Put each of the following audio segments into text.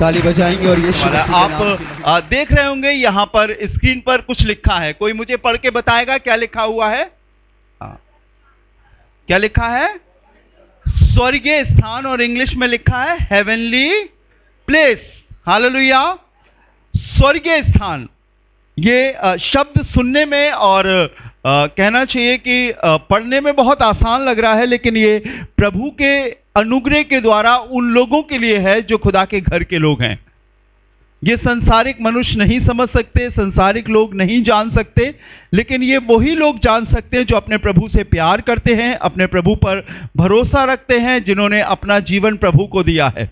ताली बजाएंगे और यीशु मसीह के नाम की आप देख रहे होंगे यहाँ पर स्क्रीन पर कुछ लिखा है। कोई मुझे पढ़ के बताएगा क्या लिखा हुआ है? क्या लिखा है? स्वर्गीय स्थान, और इंग्लिश में लिखा है हेवनली प्लेस। हालेलुया। स्वर्गीय स्थान, ये शब्द सुनने में और कहना चाहिए कि पढ़ने में बहुत आसान लग रहा है, लेकिन ये प्रभु के अनुग्रह के द्वारा उन लोगों के लिए है जो खुदा के घर के लोग हैं। ये संसारिक मनुष्य नहीं समझ सकते, संसारिक लोग नहीं जान सकते, लेकिन ये वही लोग जान सकते हैं जो अपने प्रभु से प्यार करते हैं, अपने प्रभु पर भरोसा रखते हैं, जिन्होंने अपना जीवन प्रभु को दिया है।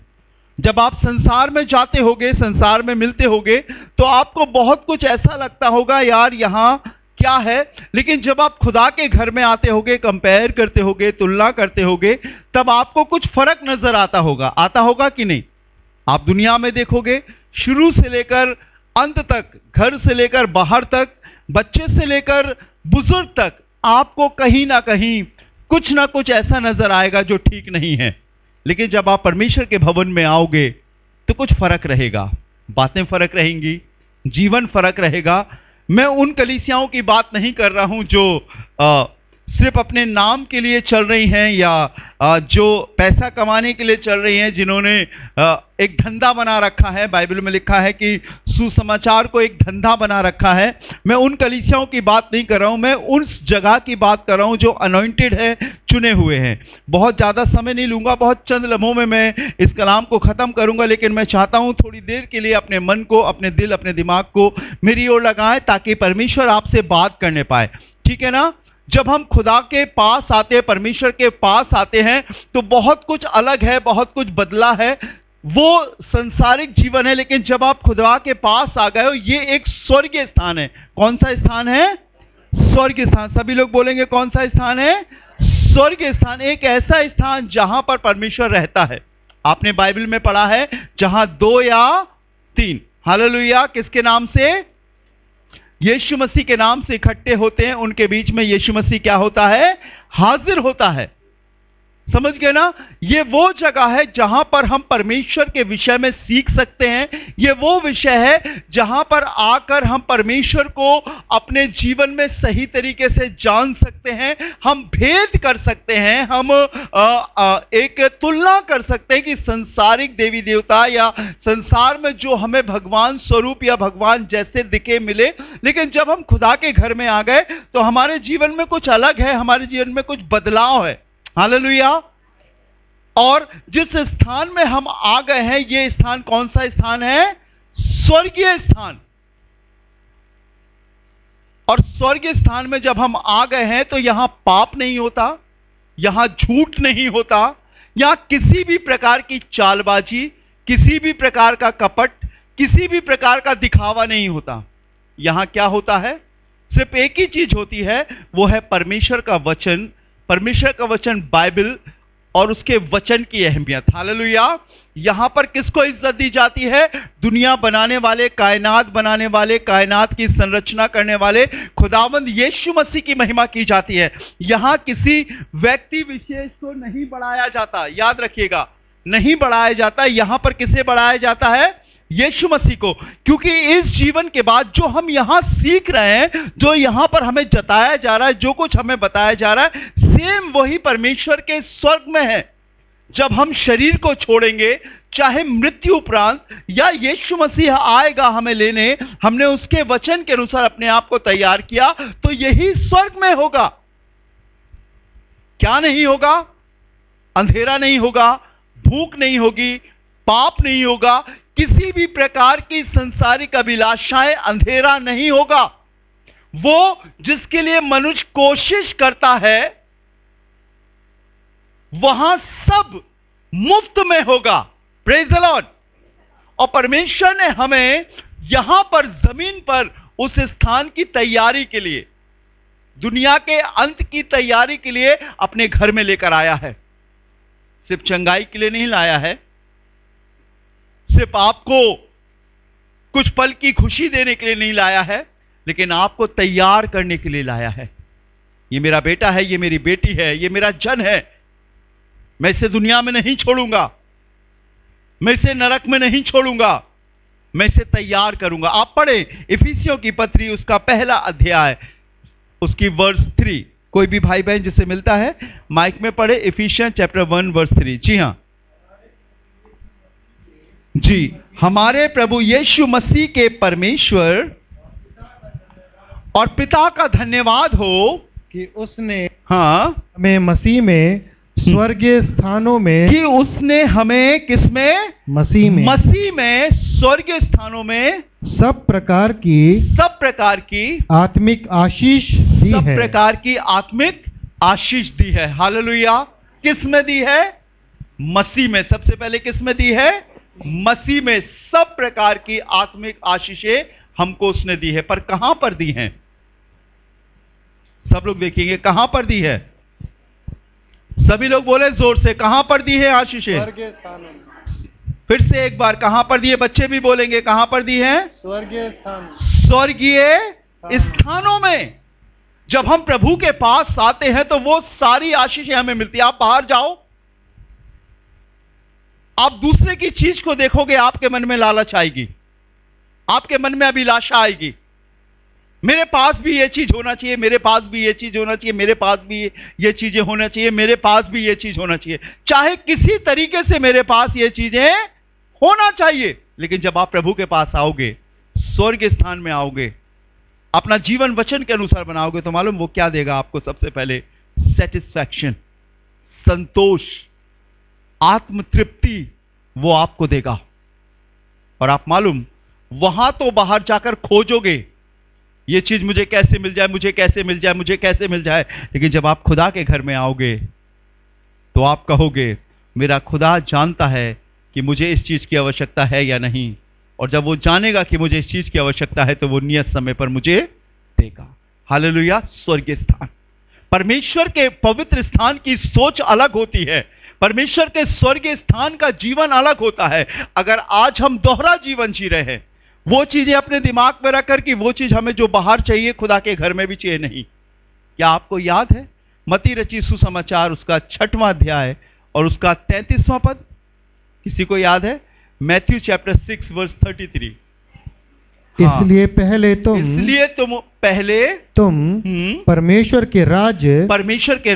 जब आप संसार में जाते होगे, संसार में मिलते होगे, तो आपको बहुत कुछ ऐसा लगता होगा, यार यहाँ क्या है, लेकिन जब आप खुदा के घर में आते होगे, कंपेयर करते होगे, तुलना करते होगे, तब आपको कुछ फर्क नजर आता होगा कि नहीं? आप दुनिया में देखोगे, शुरू से लेकर अंत तक, घर से लेकर बाहर तक, बच्चे से लेकर बुजुर्ग तक, आपको कहीं ना कहीं कुछ ना कुछ ऐसा नजर आएगा जो ठीक नहीं है। लेकिन जब आप परमेश्वर के भवन में आओगे तो कुछ फर्क रहेगा, बातें फर्क रहेंगी, जीवन फर्क रहेगा। मैं उन कलीसियाओं की बात नहीं कर रहा हूं जो सिर्फ अपने नाम के लिए चल रही हैं, या जो पैसा कमाने के लिए चल रही हैं, जिन्होंने एक धंधा बना रखा है। बाइबल में लिखा है कि सुसमाचार को एक धंधा बना रखा है। मैं उन कलीसियाओं की बात नहीं कर रहा हूं, मैं उस जगह की बात कर रहा हूं जो अनॉइंटेड है, चुने हुए हैं। बहुत ज़्यादा समय नहीं लूंगा, बहुत चंद लम्हों में मैं इस कलाम को ख़त्म करूंगा, लेकिन मैं चाहता हूं थोड़ी देर के लिए अपने मन को, अपने दिल, अपने दिमाग को मेरी ओर लगाएं, ताकि परमेश्वर आपसे बात करने पाए। ठीक है ना? जब हम खुदा के पास आते हैं, परमेश्वर के पास आते हैं, तो बहुत कुछ अलग है, बहुत कुछ बदला है। वो संसारिक जीवन है, लेकिन जब आप खुदा के पास आ गए हो, ये एक स्वर्गीय स्थान है। कौन सा स्थान है? स्वर्गीय स्थान। सभी लोग बोलेंगे कौन सा स्थान है? स्वर्गीय स्थान। एक ऐसा स्थान जहां पर परमेश्वर रहता है। आपने बाइबल में पढ़ा है, जहां 2 या 3, हालेलुया, किसके नाम से? यीशु मसीह के नाम से इकट्ठे होते हैं, उनके बीच में यीशु मसीह क्या होता है? हाजिर होता है। समझ गए ना? ये वो जगह है जहां पर हम परमेश्वर के विषय में सीख सकते हैं। ये वो विषय है जहां पर आकर हम परमेश्वर को अपने जीवन में सही तरीके से जान सकते हैं, हम भेद कर सकते हैं, हम एक तुलना कर सकते हैं कि संसारिक देवी देवता या संसार में जो हमें भगवान स्वरूप या भगवान जैसे दिखे मिले, लेकिन जब हम खुदा के घर में आ गए तो हमारे जीवन में कुछ अलग है, हमारे जीवन में कुछ बदलाव है। हालेलुया। और जिस स्थान में हम आ गए हैं, यह स्थान कौन सा स्थान है? स्वर्गीय स्थान। और स्वर्गीय स्थान में जब हम आ गए हैं तो यहां पाप नहीं होता, यहां झूठ नहीं होता, यहां किसी भी प्रकार की चालबाजी, किसी भी प्रकार का कपट, किसी भी प्रकार का दिखावा नहीं होता। यहां क्या होता है? सिर्फ एक ही चीज होती है, वो है परमेश्वर का वचन, परमेश्वर का वचन बाइबल, और उसके वचन की अहमियत। हालेलुया। यहां पर किसको इज्जत दी जाती है? दुनिया बनाने वाले, कायनात बनाने वाले, कायनात की संरचना करने वाले खुदावंद यीशु मसीह की महिमा की जाती है। यहां किसी व्यक्ति विशेष को नहीं बढ़ाया जाता, याद रखिएगा, नहीं बढ़ाया जाता। यहां पर किसे बढ़ाया जाता है? यीशु मसीह को। क्योंकि इस जीवन के बाद जो हम यहां सीख रहे हैं, जो यहां पर हमें जताया जा रहा है, जो कुछ हमें बताया जा रहा है, सेम वही परमेश्वर के स्वर्ग में है। जब हम शरीर को छोड़ेंगे, चाहे मृत्यु उपरांत या यीशु मसीह आएगा हमें लेने, हमने उसके वचन के अनुसार अपने आप को तैयार किया, तो यही स्वर्ग में होगा। क्या नहीं होगा? अंधेरा नहीं होगा, भूख नहीं होगी, पाप नहीं होगा, किसी भी प्रकार की संसारिक अभिलाषाएं, अंधेरा नहीं होगा। वो जिसके लिए मनुष्य कोशिश करता है, वहां सब मुफ्त में होगा। Praise the Lord. और परमेश्वर ने हमें यहां पर जमीन पर उस स्थान की तैयारी के लिए, दुनिया के अंत की तैयारी के लिए अपने घर में लेकर आया है। सिर्फ चंगाई के लिए नहीं लाया है, सिर्फ आपको कुछ पल की खुशी देने के लिए नहीं लाया है, लेकिन आपको तैयार करने के लिए लाया है। ये मेरा बेटा है, ये मेरी बेटी है, ये मेरा जन है, मैं इसे दुनिया में नहीं छोड़ूंगा। मैं इसे नरक में नहीं छोड़ूंगा, मैं इसे तैयार करूंगा। आप पढ़े इफिसियों की पत्री उसका पहला अध्याय उसकी वर्स 3। कोई भी भाई बहन जिसे मिलता है माइक में पढ़े इफिशियन चैप्टर 1 वर्स 3। जी हां जी, हमारे प्रभु यीशु मसीह के परमेश्वर और पिता का धन्यवाद हो कि उसने हाँ हमें मसीह में स्वर्गीय स्थानों में, कि उसने हमें किसमें, मसीह में स्वर्गीय स्थानों में सब प्रकार की आत्मिक आशीष दी सब है। प्रकार की आत्मिक आशीष दी है। हालेलुया। किस में दी है? मसीह में। सबसे पहले किस में दी है? मसीह में सब प्रकार की आत्मिक आशीषें हमको उसने दी है। पर कहां पर दी हैं? सब लोग देखेंगे कहां पर दी है। सभी लोग बोले जोर से, कहां पर दी है आशीषें? फिर से एक बार, कहां पर दी है? बच्चे भी बोलेंगे कहां पर दी है? स्वर्गीय स्थानों में। जब हम प्रभु के पास आते हैं तो वो सारी आशीषें हमें मिलती है। आप बाहर जाओ, आप दूसरे की चीज को देखोगे, आपके मन में लालच आएगी, आपके मन में अभिलाषा आएगी, मेरे पास भी ये चीज होना चाहिए, मेरे पास भी ये चीज होना चाहिए, मेरे पास भी ये चीजें होना चाहिए, मेरे पास भी ये चीज होना चाहिए। चाहे किसी तरीके से मेरे पास ये चीजें होना चाहिए। लेकिन जब आप प्रभु के पास आओगे, स्वर्ग स्थान में आओगे, अपना जीवन वचन के अनुसार बनाओगे, तो मालूम वो क्या देगा आपको? सबसे पहले सेटिस्फैक्शन, संतोष, आत्म तृप्ति वो आपको देगा। और आप मालूम वहां तो बाहर जाकर खोजोगे ये चीज मुझे कैसे मिल जाए, मुझे कैसे मिल जाए, मुझे कैसे मिल जाए। लेकिन जब आप खुदा के घर में आओगे तो आप कहोगे मेरा खुदा जानता है कि मुझे इस चीज की आवश्यकता है या नहीं। और जब वो जानेगा कि मुझे इस चीज की आवश्यकता है तो वो नियत समय पर मुझे देगा। हालेलुया। स्वर्गीय स्थान, परमेश्वर के पवित्र स्थान की सोच अलग होती है। परमेश्वर के स्वर्गीय स्थान का जीवन अलग होता है। अगर आज हम दोहरा जीवन जी रहे हैं, वो चीजें अपने दिमाग में रखकर कि वो चीज हमें जो बाहर चाहिए खुदा के घर में भी चाहिए, नहीं। क्या आपको याद है मत्ती रची सुसमाचार उसका 6वां अध्याय और उसका 33वां पद? किसी को याद है? Matthew chapter 6 verse 33। इसलिए पहले तुम परमेश्वर के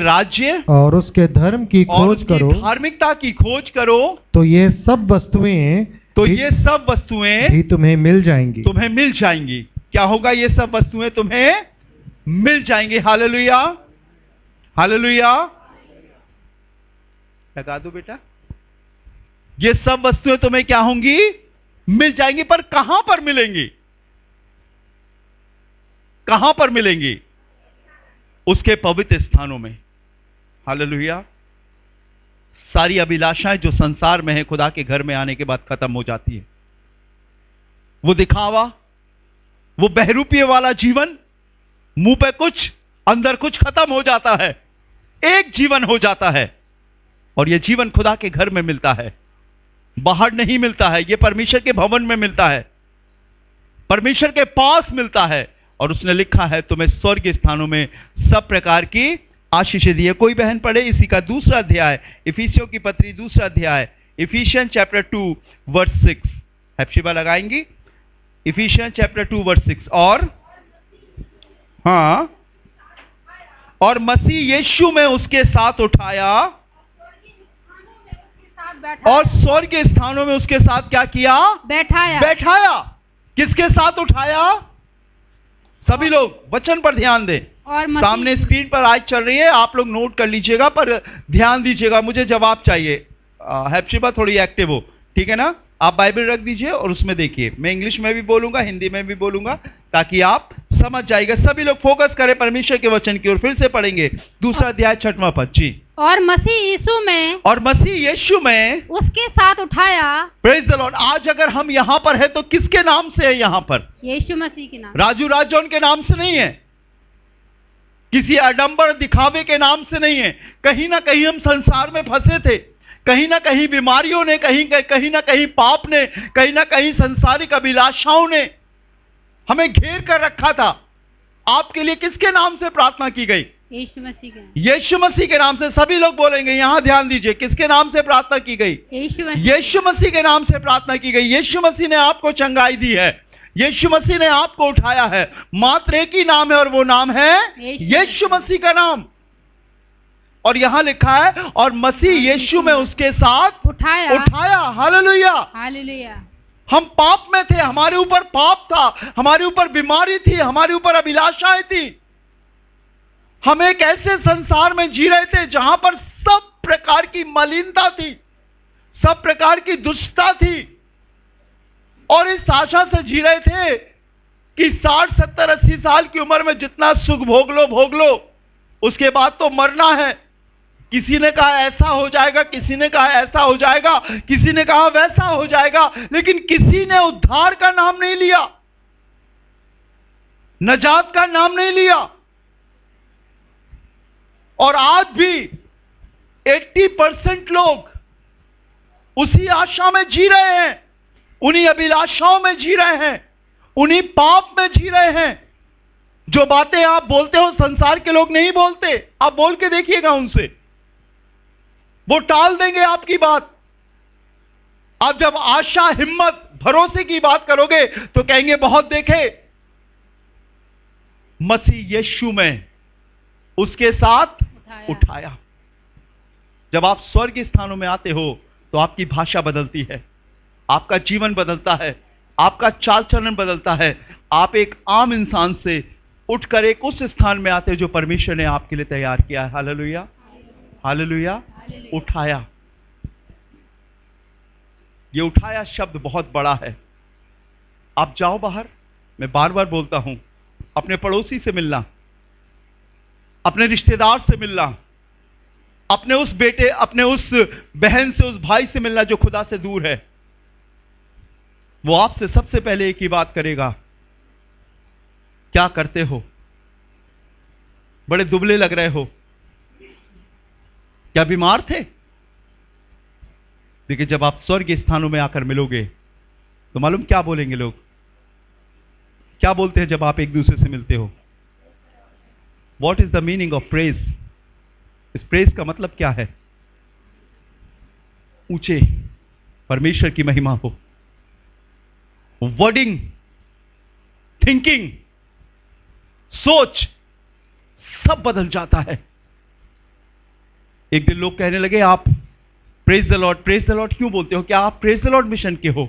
राज्य और उसके धर्म की खोज करो, धार्मिकता की खोज करो, तो ये सब वस्तुएं भी तुम्हें मिल जाएंगी। क्या होगा? ये सब वस्तुएं तुम्हें मिल जाएंगी। Hallelujah, hallelujah. लगा दो बेटा। ये सब वस्तुएं तुम्हें क्या होंगी? मिल जाएंगी। पर कहां पर मिलेंगी? कहां पर मिलेंगी? उसके पवित्र स्थानों में। हालेलुया। सारी अभिलाषाएं जो संसार में है खुदा के घर में आने के बाद खत्म हो जाती है। वो दिखावा, वो बहरूपीय वाला जीवन, मुंह पे कुछ अंदर कुछ खत्म हो जाता है। एक जीवन हो जाता है और यह जीवन खुदा के घर में मिलता है, बाहर नहीं मिलता है। यह परमेश्वर के भवन में मिलता है, परमेश्वर के पास मिलता है। और उसने लिखा है तुम्हें स्वर्ग स्थानों में सब प्रकार की आशीषें दी है। कोई बहन पढ़े इसी का 2 अध्याय, इफिसियों की पत्री 2 अध्याय, इफिशियन चैप्टर 2 वर्स 6। हैप्शिबा लगाएंगी? Ephesians chapter 2 verse 6। और मसीह यीशु में उसके साथ उठाया और स्वर्ग स्थानों में उसके साथ क्या किया? बैठाया। किसके साथ उठाया? सभी लोग वचन पर ध्यान दें। और सामने स्क्रीन पर आज चल रही है, आप लोग नोट कर लीजिएगा, पर ध्यान दीजिएगा। मुझे जवाब चाहिए। हैप्शिबा थोड़ी एक्टिव हो, ठीक है ना? आप बाइबल रख दीजिए और उसमें देखिए। मैं इंग्लिश में भी बोलूंगा, हिंदी में भी बोलूंगा, ताकि आप समझ जाएगा। सभी लोग फोकस करें परमेश्वर के वचन की ओर। फिर से पढ़ेंगे 2 अध्याय 6वां पद। जी। और मसीह यीशु में उसके साथ उठाया। Praise the Lord. आज अगर हम यहां पर है तो किसके नाम से है? यहां पर यीशु मसीह के नाम। राजू राजौन के नाम से नहीं है, किसी आडंबर दिखावे के नाम से नहीं है। कहीं ना कहीं हम संसार में फंसे थे, कहीं ना कहीं बीमारियों ने, कहीं ना कहीं पाप ने, कहीं ना कहीं संसारिक अभिलाषाओं ने हमें घेर कर रखा था। आपके लिए किसके नाम से प्रार्थना की गई? यीशु मसीह के, यीशु मसीह के नाम से सभी लोग बोलेंगे। यहां ध्यान दीजिए, किसके नाम से प्रार्थना की गई? यीशु मसीह के नाम से प्रार्थना की गई। यीशु मसीह ने आपको चंगाई दी है, यीशु मसीह ने आपको उठाया है। मात्र एक ही नाम है और वो नाम है यीशु मसीह का नाम। और यहां लिखा है और मसीह यीशु में उसके साथ उठाया। Hallelujah, hallelujah. हम पाप में थे, हमारे ऊपर पाप था, हमारे ऊपर बीमारी थी, हमारे ऊपर अभिलाषाएं थी। हम एक ऐसे संसार में जी रहे थे जहां पर सब प्रकार की मलिनता थी, सब प्रकार की दुष्टता थी, और इस आशा से जी रहे थे कि 60, 70, 80 साल की उम्र में जितना सुख भोग लो, उसके बाद तो मरना है। किसी ने कहा ऐसा हो जाएगा, किसी ने कहा ऐसा हो जाएगा, किसी ने कहा वैसा हो जाएगा, लेकिन किसी ने उद्धार का नाम नहीं लिया, नजात का नाम नहीं लिया। और आज भी 80% लोग उसी आशा में जी रहे हैं, उन्हीं अभिलाषाओं में जी रहे हैं, उन्हीं पाप में जी रहे हैं। जो बातें आप बोलते हो संसार के लोग नहीं बोलते, आप बोल के देखिएगा उनसे, वो टाल देंगे आपकी बात। आप जब आशा, हिम्मत, भरोसे की बात करोगे तो कहेंगे बहुत देखे, मसीह यीशु में उसके साथ उठाया। जब आप स्वर्ग स्थानों में आते हो तो आपकी भाषा बदलती है, आपका जीवन बदलता है, आपका चाल चलन बदलता है। आप एक आम इंसान से उठकर एक उस स्थान में आते हो जो परमेश्वर ने आपके लिए तैयार किया है। Hallelujah, hallelujah. उठाया, ये उठाया शब्द बहुत बड़ा है। आप जाओ बाहर, मैं बार बार बोलता हूं, अपने पड़ोसी से मिलना, अपने रिश्तेदार से मिलना, अपने उस बेटे, अपने उस बहन से, उस भाई से मिलना जो खुदा से दूर है। वो आपसे सबसे पहले एक ही बात करेगा, क्या करते हो? बड़े दुबले लग रहे हो, क्या बीमार थे? देखिए, जब आप स्वर्ग स्थानों में आकर मिलोगे तो मालूम क्या बोलेंगे लोग? क्या बोलते हैं जब आप एक दूसरे से मिलते हो? What is the meaning of praise? इस प्रेज का मतलब क्या है? ऊंचे, परमेश्वर की महिमा हो। वर्डिंग, थिंकिंग, सोच सब बदल जाता है। एक दिन लोग कहने लगे, आप प्रेज द लॉर्ड क्यों बोलते हो? क्या आप प्रेज द लॉर्ड मिशन के हो?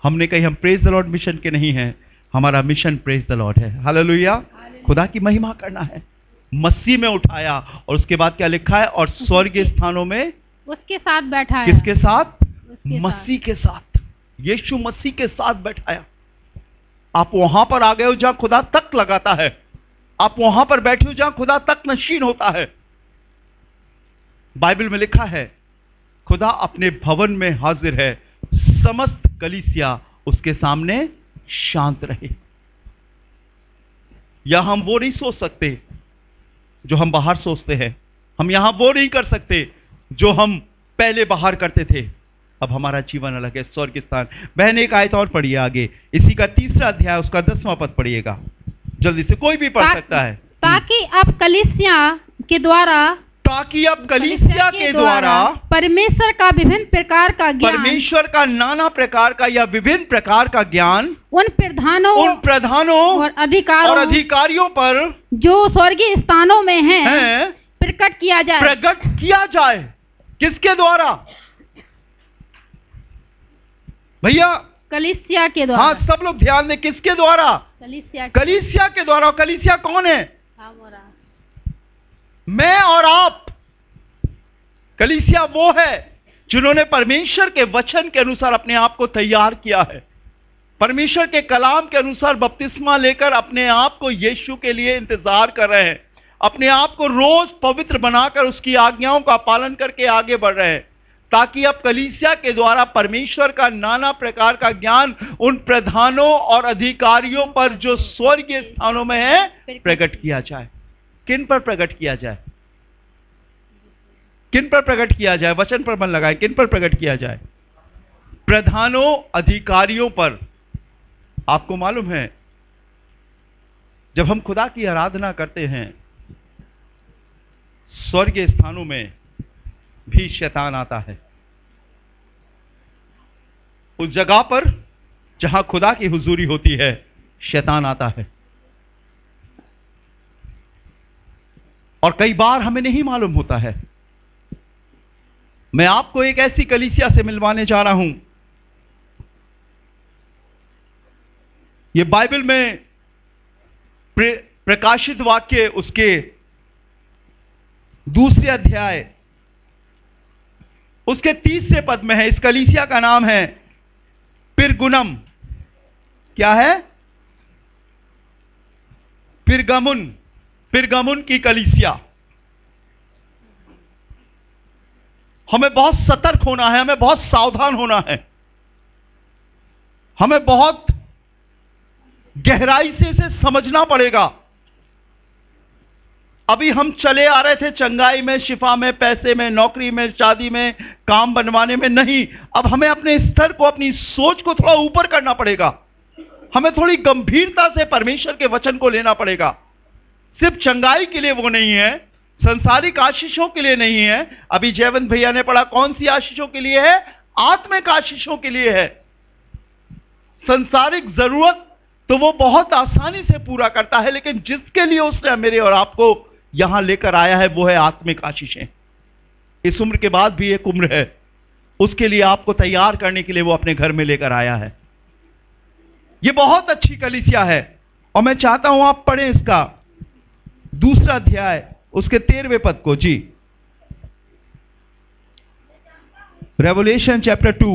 हमने कही हम प्रेज द लॉर्ड मिशन के नहीं हैं, हमारा मिशन प्रेज द लॉर्ड है। हालेलुया, खुदा की महिमा करना है। मसीह में उठाया, और उसके बाद क्या लिखा है? और स्वर्ग स्थानों में उसके साथ बैठाया। किसके साथ? मसीह के साथ, यीशु मसीह के साथ बैठाया। आप वहां पर आ गए हो जहां खुदा तक लगाता है, आप वहां पर बैठे हो जहां खुदा तक नशीन होता है। बाइबल में लिखा है खुदा अपने भवन में हाजिर है, समस्त कलीसिया उसके सामने शांत रहे। या हम वो नहीं सोच सकते जो हम बाहर सोचते हैं, हम यहां वो नहीं कर सकते जो हम पहले बाहर करते थे। अब हमारा जीवन अलग है, स्वर्ग स्थान। बहन एक आयत और पढ़िए आगे, इसी का 3रा अध्याय, उसका 10वां पद पढ़िएगा जल्दी से, कोई भी पढ़ सकता है। ताकि अब कलीसिया के द्वारा परमेश्वर का विभिन्न प्रकार का ज्ञान, परमेश्वर का नाना प्रकार का या विभिन्न प्रकार का ज्ञान उन प्रधानों और अधिकारियों पर जो स्वर्गीय स्थानों में हैं प्रकट किया जाए। किसके द्वारा भैया? कलीसिया के द्वारा। हाँ, सब लोग ध्यान दें, किसके द्वारा? कलीसिया के द्वारा। और कलीसिया कौन है? मैं और आप। कलीसिया वो है जिन्होंने परमेश्वर के वचन के अनुसार अपने आप को तैयार किया है, परमेश्वर के कलाम के अनुसार बपतिस्मा लेकर अपने आप को यीशु के लिए इंतजार कर रहे हैं, अपने आप को रोज पवित्र बनाकर उसकी आज्ञाओं का पालन करके आगे बढ़ रहे हैं, ताकि अब कलीसिया के द्वारा परमेश्वर का नाना प्रकार का ज्ञान उन प्रधानों और अधिकारियों पर जो स्वर्गीय स्थानों में है प्रकट किया जाए। किन पर प्रकट किया जाए? किन पर प्रकट किया जाए? वचन पर मन लगाए, किन पर प्रकट किया जाए? प्रधानों, अधिकारियों पर। आपको मालूम है जब हम खुदा की आराधना करते हैं स्वर्गीय स्थानों में भी शैतान आता है। उस जगह पर जहां खुदा की हुजूरी होती है, शैतान आता है। और कई बार हमें नहीं मालूम होता है। मैं आपको एक ऐसी कलीसिया से मिलवाने जा रहा हूं। ये बाइबल में प्रकाशित वाक्य उसके 2 अध्याय उसके 30 पद में है। इस कलीसिया का नाम है पिरगुनम। क्या है? पिरगमुन की कलीसिया। हमें बहुत सतर्क होना है, हमें बहुत सावधान होना है, हमें बहुत गहराई से इसे समझना पड़ेगा। अभी हम चले आ रहे थे चंगाई में, शिफा में, पैसे में, नौकरी में, शादी में, काम बनवाने में नहीं। अब हमें अपने स्तर को, अपनी सोच को थोड़ा ऊपर करना पड़ेगा। हमें थोड़ी गंभीरता से परमेश्वर के वचन को लेना पड़ेगा। सिर्फ चंगाई के लिए वो नहीं है, संसारिक आशीषों के लिए नहीं है। अभी जयवंत भैया ने पढ़ा, कौन सी आशीषों के लिए है? आत्मिक आशीषों के लिए है। संसारिक जरूरत तो वो बहुत आसानी से पूरा करता है, लेकिन जिसके लिए उसने मेरे और आपको यहां लेकर आया है वो है आत्मिक आशीषें। इस उम्र के बाद भी एक उम्र है, उसके लिए आपको तैयार करने के लिए वो अपने घर में लेकर आया है। ये बहुत अच्छी कलीसिया है और मैं चाहता हूं आप पढ़ें इसका 2 अध्याय उसके 13वें पद को। जी, रेवलेशन चैप्टर 2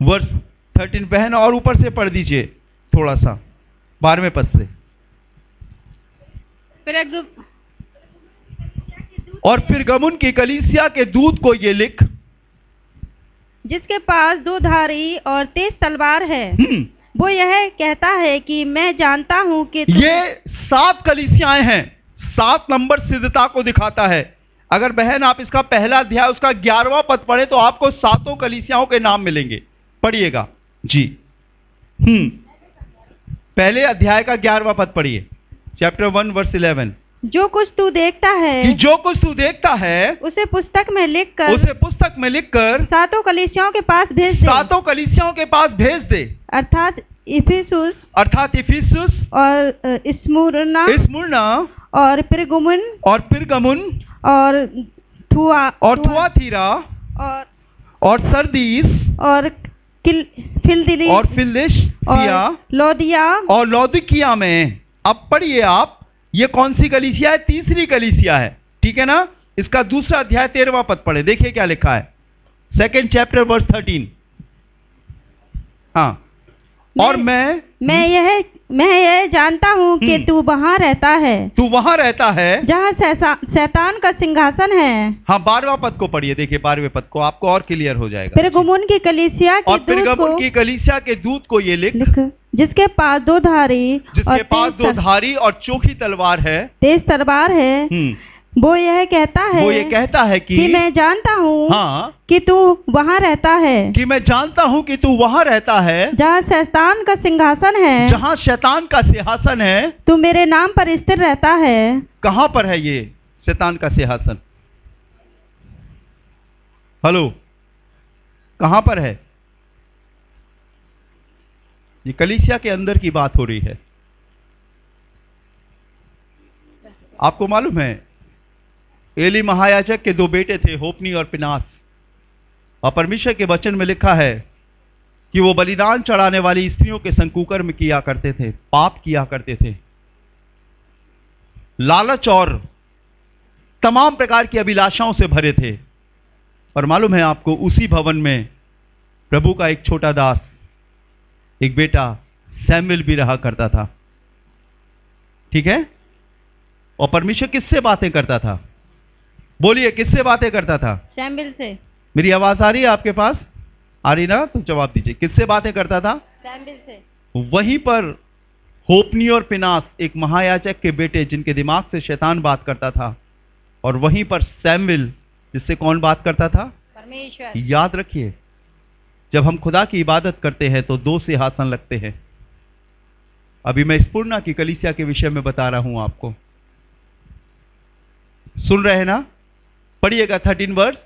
वर्स 13। बहन और ऊपर से पढ़ दीजिए थोड़ा सा, 12वें पद से। और पिरगमुन की कलीसिया के दूत को ये लिख, जिसके पास 2 धारी और तेज तलवार है, वो यह कहता है कि मैं जानता हूं कि ये 7 कलीसियाएं हैं। 7 नंबर सिद्धता को दिखाता है। अगर बहन आप इसका पहला अध्याय उसका 11वां पद पढ़े तो आपको 7 कलीसियाओं के नाम मिलेंगे। पढ़िएगा जी। पहले अध्याय का 11वां पद पढ़िए, चैप्टर 1 वर्स 11। जो कुछ तू देखता है, कि जो कुछ तू देखता है उसे पुस्तक में लिखकर 7 कलीसियाओं के पास भेज दे। 7 कलीसियाओं के पास भेज दे, अर्थात इफिसुस और स्मुरना और पिरगमुन और थुआतीरा और सरदीस और फिलदिल्फिया और लौदीकिया में। अब पढ़िए आप, ये कौन सी कलीसिया है? तीसरी कलीसिया है, ठीक है ना। इसका 2 अध्याय 13वां पद पढ़े, देखिए क्या लिखा है। 2 चैप्टर वर्स 13। हाँ, और मैं यह जानता हूँ कि तू वहाँ रहता है जहाँ शैतान का सिंहासन है। हाँ, 12वां पद को पढ़िए, देखिए 12वें पद को, आपको और क्लियर हो जाएगा। पिरगमुन की कलीसिया के दूत को ये लिख, जिसके पास 2 धारी और चोखी तलवार है, तेज तलवार है। वो ये कहता है कि मैं जानता हूँ, हाँ, कि तू वहाँ रहता है, जहाँ शैतान का सिंहासन है, तू मेरे नाम पर स्थिर रहता है। कहाँ पर है ये शैतान का सिंहासन? हेलो, कहाँ पर है? ये कलीसिया के अंदर की बात हो रही है। आपको मालूम है, एली महायाजक के 2 बेटे थे, होपनी और पिनास। और परमेश्वर के वचन में लिखा है कि वो बलिदान चढ़ाने वाली स्त्रियों के संकुकर्म किया करते थे, पाप किया करते थे, लालच और तमाम प्रकार की अभिलाषाओं से भरे थे। और मालूम है आपको, उसी भवन में प्रभु का एक छोटा दास, एक बेटा सैमुएल भी रहा करता था, ठीक है। और परमेश्वर किससे बातें करता था? बोलिए, किससे बातें करता था? सैमुएल से। मेरी आवाज आ रही है आपके पास? आ रही ना? तो जवाब दीजिए, किससे बातें करता था? सैमुएल से। वहीं पर होपनी और पिनास, एक महायाजक के बेटे जिनके दिमाग से शैतान बात करता था, और वहीं पर सैमुएल, जिससे कौन बात करता था? परमेश्वर। याद रखिए, जब हम खुदा की इबादत करते हैं तो 2 सिंहासन लगते हैं। अभी मैं स्पुर्ना की कलीसिया के विषय में बता रहा हूं आपको। सुन रहे हैं ना? पढ़िएगा 13 वर्ष।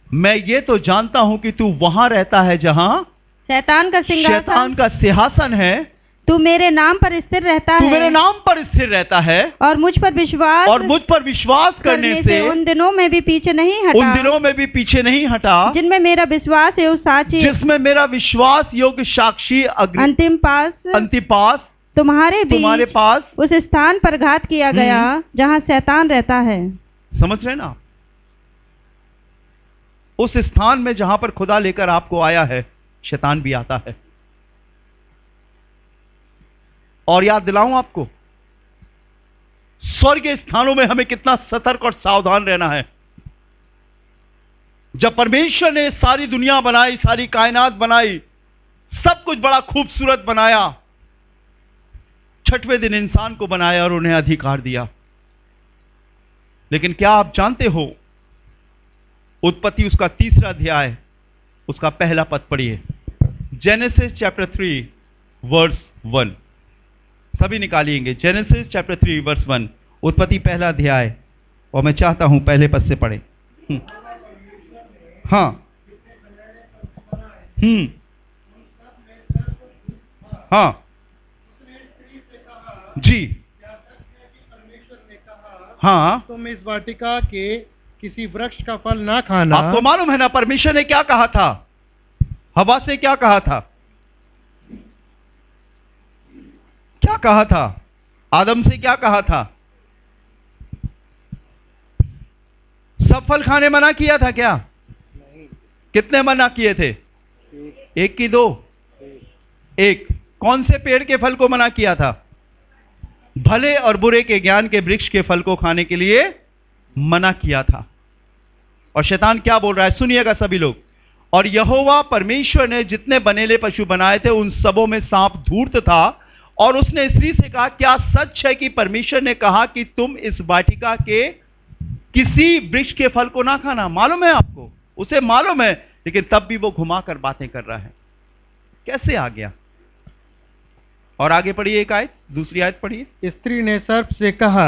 मैं ये तो जानता हूं कि तू वहां रहता है जहां शैतान का सिंहासन है, तू मेरे नाम पर स्थिर रहता है, तू मेरे नाम पर स्थिर रहता है, और मुझ पर विश्वास करने से उन दिनों में भी पीछे नहीं हटा, जिनमें मेरा विश्वास है उस साक्षी, जिसमें मेरा विश्वास योग्य साक्षी अंतिपास तुम्हारे पास उस स्थान पर घात किया गया जहाँ शैतान रहता है। समझ रहे ना? उस स्थान में जहां पर खुदा लेकर आपको आया है, शैतान भी आता है। और याद दिलाऊं आपको, स्वर्गीय स्थानों में हमें कितना सतर्क और सावधान रहना है। जब परमेश्वर ने सारी दुनिया बनाई, सारी कायनात बनाई, सब कुछ बड़ा खूबसूरत बनाया, छठवें दिन इंसान को बनाया और उन्हें अधिकार दिया। लेकिन क्या आप जानते हो, उत्पत्ति उसका 3रा अध्याय, उसका पहला पद पढ़िए। जेनेसिस चैप्टर 3 वर्स 1, सभी निकालिएंगे। जेनेसिस चैप्टर 3 वर्स 1, उत्पत्ति पहला अध्याय, और मैं चाहता हूं पहले पद से पढ़े। हाँ हाँ जी, हाँ, तुम इस वाटिका के किसी वृक्ष का फल ना खाना। आपको मालूम है ना, परमेश्वर ने क्या कहा था? हवा से क्या कहा था? क्या कहा था? आदम से क्या कहा था? सब फल खाने मना किया था क्या? नहीं। कितने मना किए थे? एक की 2? एक। कौन से पेड़ के फल को मना किया था? भले और बुरे के ज्ञान के वृक्ष के फल को खाने के लिए मना किया था। और शैतान क्या बोल रहा है? सुनिएगा सभी लोग। और यहोवा परमेश्वर ने जितने बनेले पशु बनाए थे, उन सबों में सांप धूर्त था, और उसने स्त्री से कहा, क्या सच है कि परमेश्वर ने कहा कि तुम इस वाटिका के किसी वृक्ष के फल को ना खाना? मालूम है आपको, उसे मालूम है, लेकिन तब भी वो घुमाकर बातें कर रहा है। कैसे आ गया? और आगे पढ़िए, एक आयत, दूसरी आयत पढ़िए। स्त्री ने सर्प से कहा,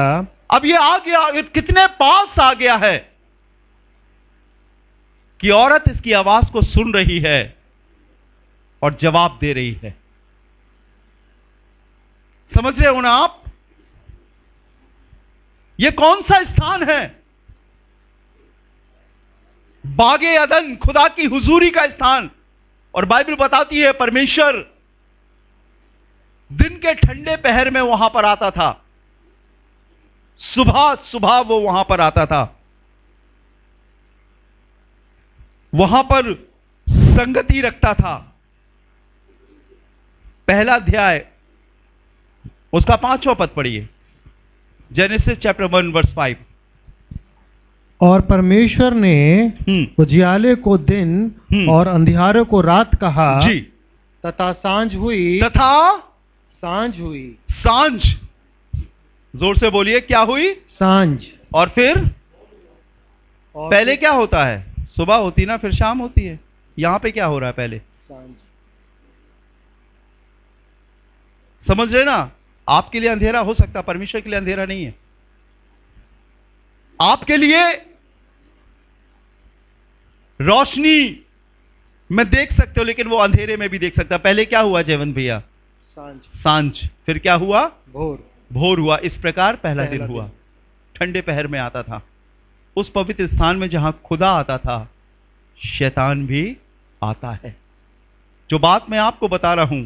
अब ये आ गया, कितने पास आ गया है कि औरत इसकी आवाज को सुन रही है और जवाब दे रही है। समझ रहे हो ना आप? ये कौन सा स्थान है? बागे अदन, खुदा की हुजूरी का स्थान। और बाइबल बताती है परमेश्वर दिन के ठंडे पहर में वहां पर आता था, सुबह सुबह वो वहां पर आता था, वहां पर संगति रखता था। पहला अध्याय उसका 5वां पद पढ़िए, जेनेसिस चैप्टर 1 वर्स 5। और परमेश्वर ने उजियाले को दिन और अंधियारे को रात कहा, जी, तथा सांझ हुई, सांझ, जोर से बोलिए, क्या हुई? सांझ। और फिर पहले क्या होता है? सुबह होती ना, फिर शाम होती है। यहां पे क्या हो रहा है? पहले सांझ। समझ रहे ना? आपके लिए अंधेरा हो सकता, परमेश्वर के लिए अंधेरा नहीं है। आपके लिए रोशनी में देख सकते हो, लेकिन वो अंधेरे में भी देख सकता। पहले क्या हुआ जयवंत भैया? सांझ। फिर क्या हुआ? भोर हुआ। इस प्रकार पहला दिन हुआ। ठंडे पहर में आता था। उस पवित्र स्थान में जहां खुदा आता था, शैतान भी आता है। जो बात मैं आपको बता रहा हूं,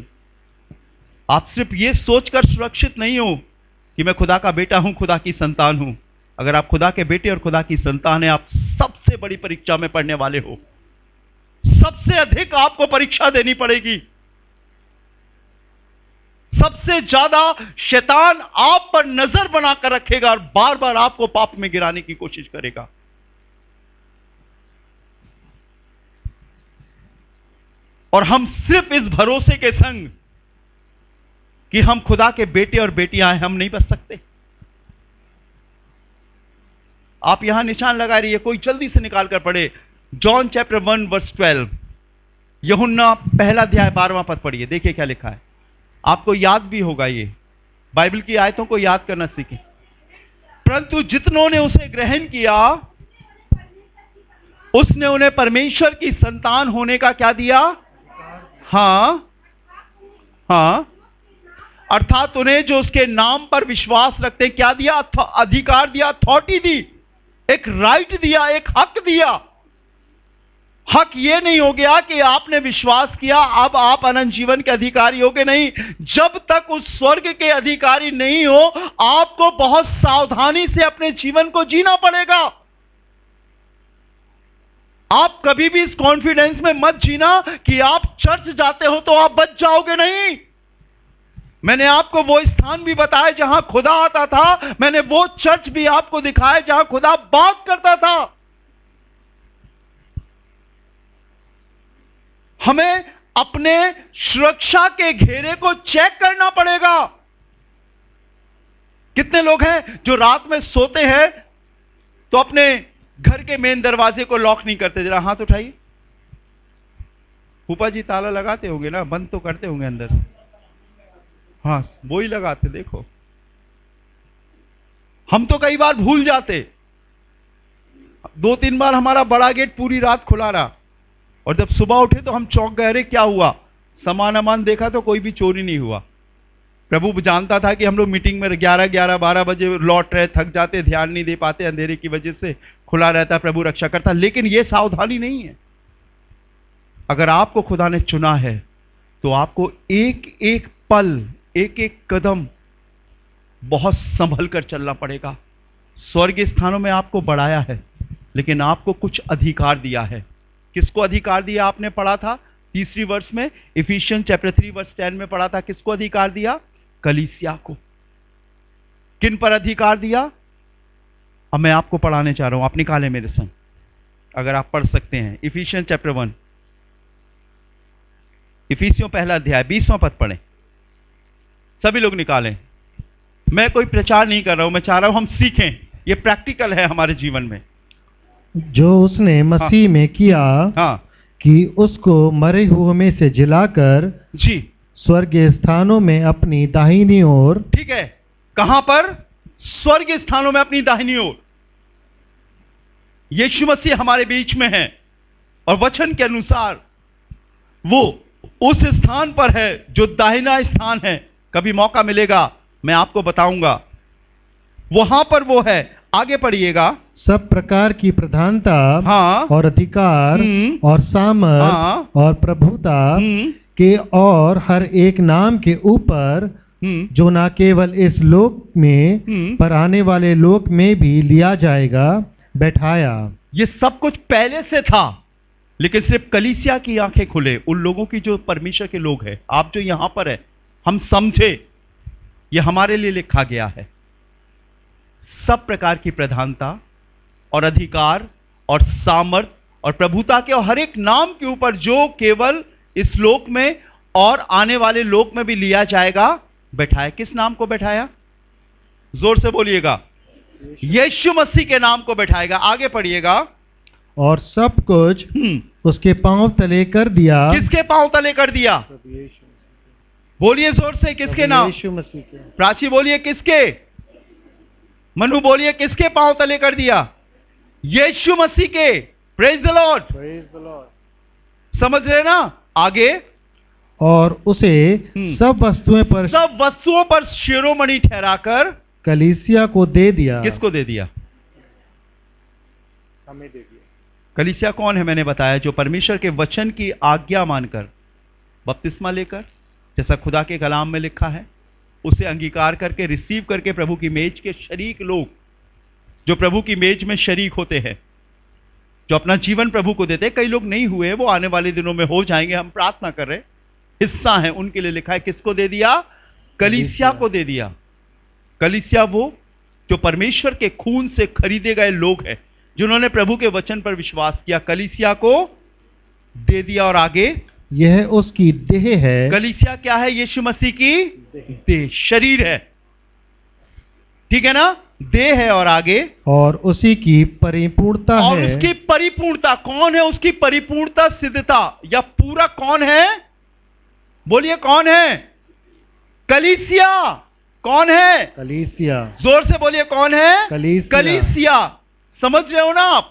आप सिर्फ ये सोचकर सुरक्षित नहीं हो कि मैं खुदा का बेटा हूं, खुदा की संतान हूं। अगर आप खुदा के बेटे और खुदा की संतान हैं, आप सबसे बड़ी परीक्षा में पढ़ने वाले हो। सबसे अधिक आपको परीक्षा देनी पड़ेगी। सबसे ज्यादा शैतान आप पर नजर बनाकर रखेगा और बार बार आपको पाप में गिराने की कोशिश करेगा। और हम सिर्फ इस भरोसे के संग कि हम खुदा के बेटे और बेटियां हैं, हम नहीं बच सकते। आप यहां निशान लगा रही है, कोई जल्दी से निकाल कर पढ़े। जॉन चैप्टर 1 वर्स 12, यूहन्ना पहला अध्याय 12वां पद पढ़िए। देखिए क्या लिखा है। आपको याद भी होगा, ये बाइबल की आयतों को याद करना सीखें। परंतु जितनों ने उसे ग्रहण किया उसने उन्हें परमेश्वर की संतान होने का क्या दिया? हाँ, हाँ, अर्थात उन्हें जो उसके नाम पर विश्वास रखते क्या दिया? अधिकार दिया, अथॉरिटी दी, एक राइट दिया, एक हक दिया। हक ये नहीं हो गया कि आपने विश्वास किया अब आप अनंत जीवन के अधिकारी होगे, नहीं। जब तक उस स्वर्ग के अधिकारी नहीं हो आपको बहुत सावधानी से अपने जीवन को जीना पड़ेगा। आप कभी भी इस कॉन्फिडेंस में मत जीना कि आप चर्च जाते हो तो आप बच जाओगे, नहीं। मैंने आपको वो स्थान भी बताया जहां खुदा आता था, मैंने वो चर्च भी आपको दिखाया जहां खुदा बात करता था। हमें अपने सुरक्षा के घेरे को चेक करना पड़ेगा। कितने लोग हैं जो रात में सोते हैं तो अपने घर के मेन दरवाजे को लॉक नहीं करते? जरा हाथ उठाइए। फूफा जी ताला लगाते होंगे ना, बंद तो करते होंगे अंदर से। हाँ, वो ही लगाते। देखो, हम तो कई बार भूल जाते। 2-3 बार हमारा बड़ा गेट पूरी रात खुला रहा और जब सुबह उठे तो हम चौंक गए, अरे क्या हुआ? सामान अमान देखा तो कोई भी चोरी नहीं हुआ। प्रभु जानता था कि हम लोग मीटिंग में 11-12 बजे लौट रहे, थक जाते, ध्यान नहीं दे पाते, अंधेरे की वजह से खुला रहता, प्रभु रक्षा करता। लेकिन यह सावधानी नहीं है। अगर आपको खुदा ने चुना है तो आपको एक एक पल, एक एक कदम बहुत संभल कर चलना पड़ेगा। स्वर्गीय स्थानों में आपको बढ़ाया है लेकिन आपको कुछ अधिकार दिया है। किसको अधिकार दिया? आपने पढ़ा था 3री वर्ष में, इफिशियन चैप्टर 3 वर्स 10 में पढ़ा था। किसको अधिकार दिया? कलीसिया को। किन पर अधिकार दिया? अब मैं आपको पढ़ाने चाह रहा हूं, आप निकालें मेरे संग, अगर आप पढ़ सकते हैं। इफिशियन चैप्टर 1, इफिसियों पहला अध्याय 20वां पद पढ़ें। सभी लोग निकालें। मैं कोई प्रचार नहीं कर रहा हूं, मैं चाह रहा हूं हम सीखें। यह प्रैक्टिकल है हमारे जीवन में। जो उसने मसीह में किया, हाँ, कि उसको मरे हुए में से जिलाकर जी स्वर्गीय स्थानों में अपनी दाहिनी ओर। ठीक है, कहां पर? स्वर्गीय स्थानों में अपनी दाहिनी ओर। यीशु मसीह हमारे बीच में है और वचन के अनुसार वो उस स्थान पर है जो दाहिना स्थान है। कभी मौका मिलेगा मैं आपको बताऊंगा, वहां पर वो है। आगे पढ़िएगा। सब प्रकार की प्रधानता, हाँ, और अधिकार, और सामर्थ, हाँ, और प्रभुता के और हर एक नाम के ऊपर, जो ना केवल इस लोक में पर आने वाले लोक में भी लिया जाएगा, बैठाया। ये सब कुछ पहले से था लेकिन सिर्फ कलीसिया की आंखें खुले, उन लोगों की जो परमेश्वर के लोग हैं। आप जो यहां पर है, हम समझे ये हमारे लिए लिखा गया है। सब प्रकार की प्रधानता और अधिकार और सामर्थ और प्रभुता के और हर एक नाम के ऊपर जो केवल इस लोक में और आने वाले लोक में भी लिया जाएगा, बैठाया। किस नाम को बैठाया? जोर से बोलिएगा। यीशु मसीह के नाम को बैठाएगा। आगे पढ़िएगा। और सब कुछ उसके पांव तले कर दिया। किसके पांव तले कर दिया? बोलिए जोर से, किसके नाम? यीशु मसीह के। प्राची बोलिए किसके? मनु बोलिए किसके पांव तले कर दिया? यीशु मसीह के। Praise the Lord. समझ रहे ना? आगे। और उसे सब वस्तुओं पर शिरोमणि ठहराकर कलीसिया को दे दिया। किसको दे दिया? हमें दे दिया। कलीसिया कौन है? मैंने बताया, जो परमेश्वर के वचन की आज्ञा मानकर बपतिस्मा लेकर, जैसा खुदा के कलाम में लिखा है, उसे अंगीकार करके रिसीव करके प्रभु की मेज के शरीक लोग, जो प्रभु की मेज में शरीक होते हैं, जो अपना जीवन प्रभु को देते हैं। कई लोग नहीं हुए, वो आने वाले दिनों में हो जाएंगे, हम प्रार्थना कर रहे। हिस्सा है उनके लिए लिखा है। किसको दे दिया? कलीसिया को दे दिया। कलीसिया वो जो परमेश्वर के खून से खरीदे गए लोग हैं, जिन्होंने प्रभु के वचन पर विश्वास किया, कलीसिया को दे दिया। और आगे, यह उसकी देह है। कलीसिया क्या है? यीशु मसीह की देह, शरीर है। ठीक है ना? देह है। और आगे, और उसी की परिपूर्णता है। और उसकी परिपूर्णता कौन है? उसकी परिपूर्णता, सिद्धता या पूरा कौन है? बोलिए कौन है? कलीसिया। कौन है? कलीसिया। जोर से बोलिए, कौन है? कलीसिया। कलीसिया। समझ रहे हो ना आप?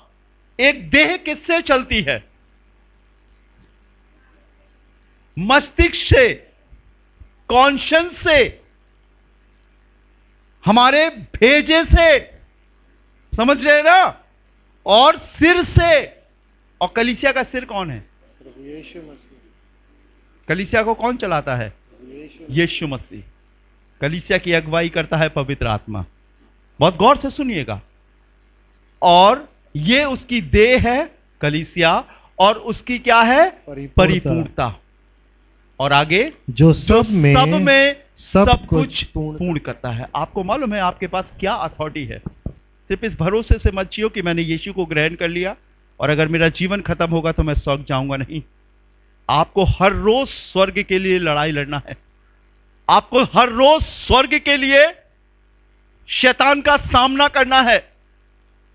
एक देह किससे चलती है? मस्तिष्क से, कॉन्शियंस से, हमारे भेजे से, समझ रहे हैं ना, और सिर से। और कलीसिया का सिर कौन है? यीशु मसीह। कलीसिया को कौन चलाता है? यीशु मसीह। कलीसिया की अगुवाई करता है पवित्र आत्मा। बहुत गौर से सुनिएगा। और ये उसकी देह है कलीसिया, और उसकी क्या है? परिपूर्णता। और आगे जो सब में सब कुछ पूर्ण करता है। आपको मालूम है आपके पास क्या अथॉरिटी है? सिर्फ इस भरोसे से मत जियो कि मैंने यीशु को ग्रहण कर लिया और अगर मेरा जीवन खत्म होगा तो मैं स्वर्ग जाऊंगा। नहीं, आपको हर रोज स्वर्ग के लिए लड़ाई लड़ना है। आपको हर रोज स्वर्ग के लिए शैतान का सामना करना है।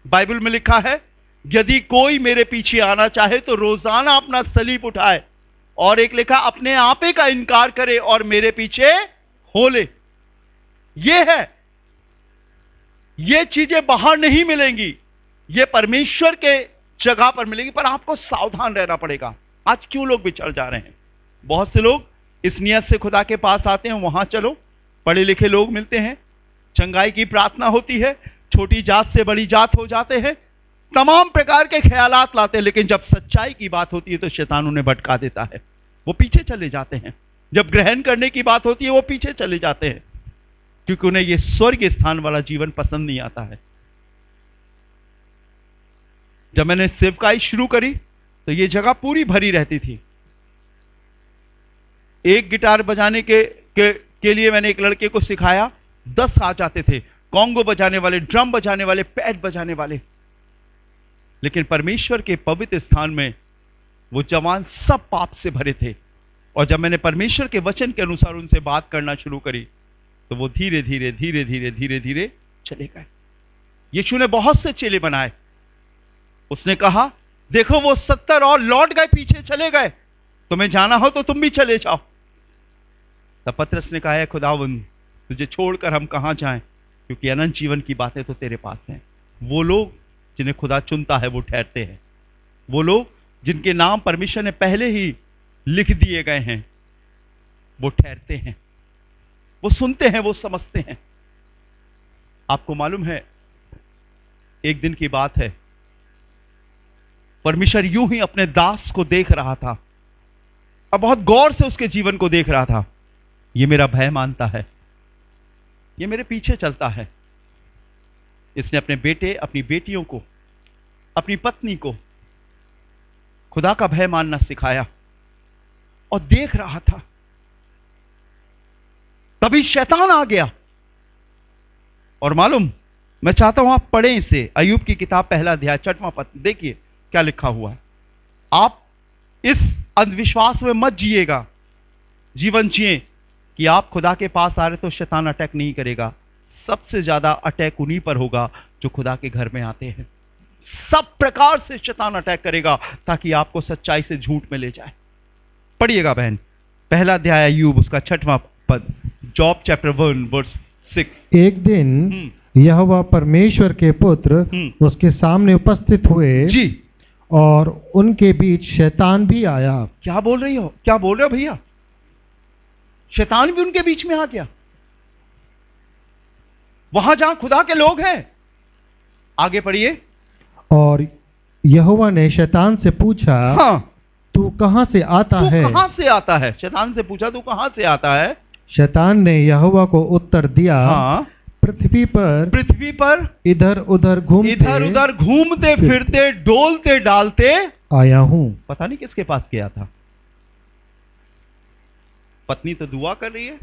बाइबल में लिखा है, यदि कोई मेरे पीछे आना चाहे तो रोजाना अपना सलीब उठाए, और एक लिखा अपने आपे का इनकार करे और मेरे पीछे हो ले। ये है, ये चीजें बाहर नहीं मिलेंगी, ये परमेश्वर के जगह पर मिलेगी, पर आपको सावधान रहना पड़ेगा। आज क्यों लोग बिछड़ जा रहे हैं? बहुत से लोग इस नियत से खुदा के पास आते हैं, वहां चलो, पढ़े लिखे लोग मिलते हैं, चंगाई की प्रार्थना होती है, छोटी जात से बड़ी जात हो जाते हैं, तमाम प्रकार के ख्यालात लाते हैं, लेकिन जब सच्चाई की बात होती है तो शैतान उन्हें भटका देता है, वो पीछे चले जाते हैं। जब ग्रहण करने की बात होती है वो पीछे चले जाते हैं, क्योंकि उन्हें यह स्वर्ग स्थान वाला जीवन पसंद नहीं आता है। जब मैंने सेवकाई शुरू करी तो यह जगह पूरी भरी रहती थी। एक गिटार बजाने के लिए मैंने एक लड़के को सिखाया, 10 आ जाते थे, कॉन्गो बजाने वाले, ड्रम बजाने वाले, पैड बजाने वाले। लेकिन परमेश्वर के पवित्र स्थान में वो जवान सब पाप से भरे थे, और जब मैंने परमेश्वर के वचन के अनुसार उनसे बात करना शुरू करी तो वो धीरे धीरे धीरे धीरे धीरे धीरे चले गए। यीशु ने बहुत से चेले बनाए। उसने कहा, देखो वो 70 और लौट गए, पीछे चले गए, तुम्हें जाना हो तो तुम भी चले जाओ। तब पतरस ने कहा, है खुदावंद, तुझे छोड़कर हम कहां जाएं, क्योंकि अनंत जीवन की बातें तो तेरे पास हैं। वो लोग जिन्हें खुदा चुनता है वो ठहरते हैं। वो लोग जिनके नाम परमेश्वर ने पहले ही लिख दिए गए हैं वो ठहरते हैं, वो सुनते हैं, वो समझते हैं। आपको मालूम है, एक दिन की बात है, परमेश्वर यूं ही अपने दास को देख रहा था और बहुत गौर से उसके जीवन को देख रहा था। ये मेरा भय मानता है, ये मेरे पीछे चलता है। इसने अपने बेटे, अपनी बेटियों को, अपनी पत्नी को खुदा का भय मानना सिखाया और देख रहा था। तभी शैतान आ गया। और मालूम, मैं चाहता हूं आप पढ़ें इसे, अय्यूब की किताब पहला अध्याय 6वां पद, देखिए क्या लिखा हुआ है। आप इस अंधविश्वास में मत जिएगा, जीवन जिए कि आप खुदा के पास आ रहे तो शैतान अटैक नहीं करेगा। सबसे ज्यादा अटैक उन्हीं पर होगा जो खुदा के घर में आते हैं। सब प्रकार से शैतान अटैक करेगा ताकि आपको सच्चाई से झूठ में ले जाए। पढ़िएगा बहन, पहला अध्याय अय्यूब उसका 6वां पद, जॉब चैप्टर 1 वर्स 6। एक दिन यहोवा परमेश्वर के पुत्र उसके सामने उपस्थित हुए जी, और उनके बीच शैतान भी आया। क्या बोल रही हो, क्या बोल रहे हो भैया? शैतान भी उनके बीच में आ गया, वहां जहां खुदा के लोग हैं। आगे पढ़िए। और यहोवा ने शैतान से पूछा, हाँ, तू कहां से आता है? कहां से आता है? शैतान से पूछा, तू कहां से आता है? शैतान ने यहोवा को उत्तर दिया, हाँ, पृथ्वी पर इधर उधर घूमते फिरते डोलते डालते आया हूं। पता नहीं किसके पास गया था। पत्नी तो दुआ कर रही है,